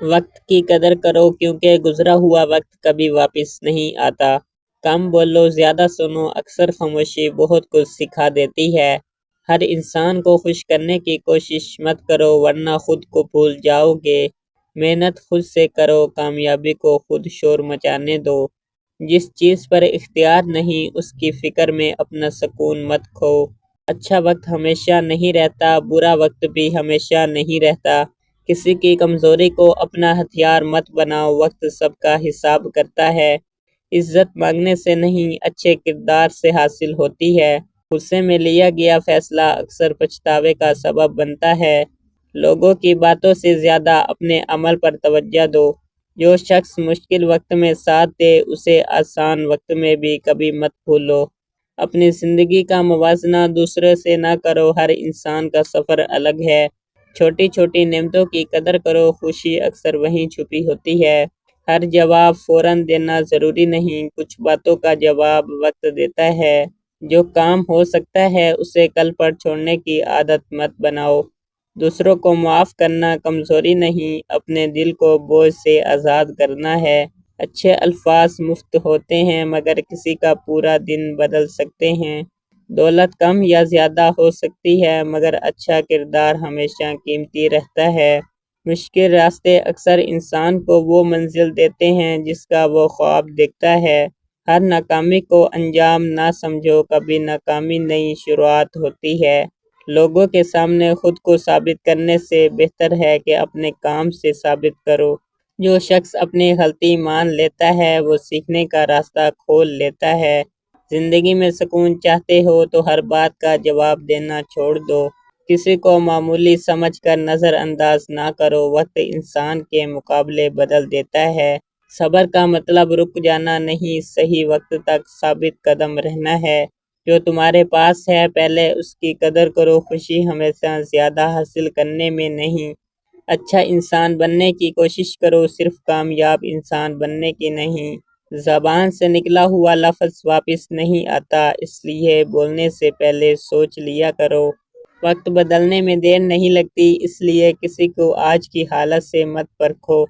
وقت کی قدر کرو کیونکہ گزرا ہوا وقت کبھی واپس نہیں آتا۔ کم بولو، زیادہ سنو، اکثر خاموشی بہت کچھ سکھا دیتی ہے۔ ہر انسان کو خوش کرنے کی کوشش مت کرو ورنہ خود کو بھول جاؤ گے۔ محنت خود سے کرو، کامیابی کو خود شور مچانے دو۔ جس چیز پر اختیار نہیں اس کی فکر میں اپنا سکون مت کھو۔ اچھا وقت ہمیشہ نہیں رہتا، برا وقت بھی ہمیشہ نہیں رہتا۔ کسی کی کمزوری کو اپنا ہتھیار مت بناؤ، وقت سب کا حساب کرتا ہے۔ عزت مانگنے سے نہیں، اچھے کردار سے حاصل ہوتی ہے۔ غصے میں لیا گیا فیصلہ اکثر پچھتاوے کا سبب بنتا ہے۔ لوگوں کی باتوں سے زیادہ اپنے عمل پر توجہ دو۔ جو شخص مشکل وقت میں ساتھ دے اسے آسان وقت میں بھی کبھی مت بھولو۔ اپنی زندگی کا موازنہ دوسروں سے نہ کرو، ہر انسان کا سفر الگ ہے۔ چھوٹی چھوٹی نعمتوں کی قدر کرو، خوشی اکثر وہیں چھپی ہوتی ہے۔ ہر جواب فوراً دینا ضروری نہیں، کچھ باتوں کا جواب وقت دیتا ہے۔ جو کام ہو سکتا ہے اسے کل پر چھوڑنے کی عادت مت بناؤ۔ دوسروں کو معاف کرنا کمزوری نہیں، اپنے دل کو بوجھ سے آزاد کرنا ہے۔ اچھے الفاظ مفت ہوتے ہیں مگر کسی کا پورا دن بدل سکتے ہیں۔ دولت کم یا زیادہ ہو سکتی ہے مگر اچھا کردار ہمیشہ قیمتی رہتا ہے۔ مشکل راستے اکثر انسان کو وہ منزل دیتے ہیں جس کا وہ خواب دیکھتا ہے۔ ہر ناکامی کو انجام نہ سمجھو، کبھی ناکامی نئی شروعات ہوتی ہے۔ لوگوں کے سامنے خود کو ثابت کرنے سے بہتر ہے کہ اپنے کام سے ثابت کرو۔ جو شخص اپنی غلطی مان لیتا ہے وہ سیکھنے کا راستہ کھول لیتا ہے۔ زندگی میں سکون چاہتے ہو تو ہر بات کا جواب دینا چھوڑ دو۔ کسی کو معمولی سمجھ کر نظر انداز نہ کرو، وقت انسان کے مقابلے بدل دیتا ہے۔ صبر کا مطلب رک جانا نہیں، صحیح وقت تک ثابت قدم رہنا ہے۔ جو تمہارے پاس ہے پہلے اس کی قدر کرو، خوشی ہمیشہ زیادہ حاصل کرنے میں نہیں۔ اچھا انسان بننے کی کوشش کرو، صرف کامیاب انسان بننے کی نہیں۔ زبان سے نکلا ہوا لفظ واپس نہیں آتا، اس لیے بولنے سے پہلے سوچ لیا کرو۔ وقت بدلنے میں دیر نہیں لگتی، اس لیے کسی کو آج کی حالت سے مت پرکھو۔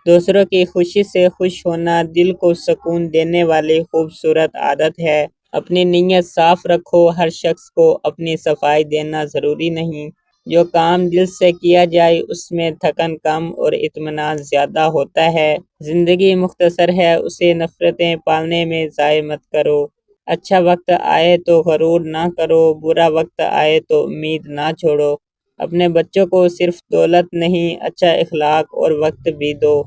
دوسروں کی خوشی سے خوش ہونا دل کو سکون دینے والی خوبصورت عادت ہے۔ اپنی نیت صاف رکھو، ہر شخص کو اپنی صفائی دینا ضروری نہیں۔ جو کام دل سے کیا جائے اس میں تھکن کم اور اطمینان زیادہ ہوتا ہے۔ زندگی مختصر ہے، اسے نفرتیں پالنے میں ضائع مت کرو۔ اچھا وقت آئے تو غرور نہ کرو، برا وقت آئے تو امید نہ چھوڑو۔ اپنے بچوں کو صرف دولت نہیں، اچھا اخلاق اور وقت بھی دو۔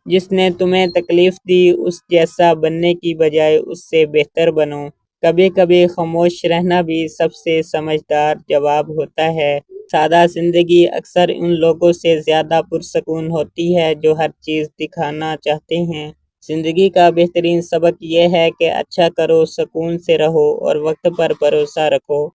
جس نے تمہیں تکلیف دی اس جیسا بننے کی بجائے اس سے بہتر بنو۔ کبھی کبھی خاموش رہنا بھی سب سے سمجھدار جواب ہوتا ہے۔ سادہ زندگی اکثر ان لوگوں سے زیادہ پرسکون ہوتی ہے جو ہر چیز دکھانا چاہتے ہیں۔ زندگی کا بہترین سبق یہ ہے کہ اچھا کرو، سکون سے رہو اور وقت پر بھروسہ رکھو۔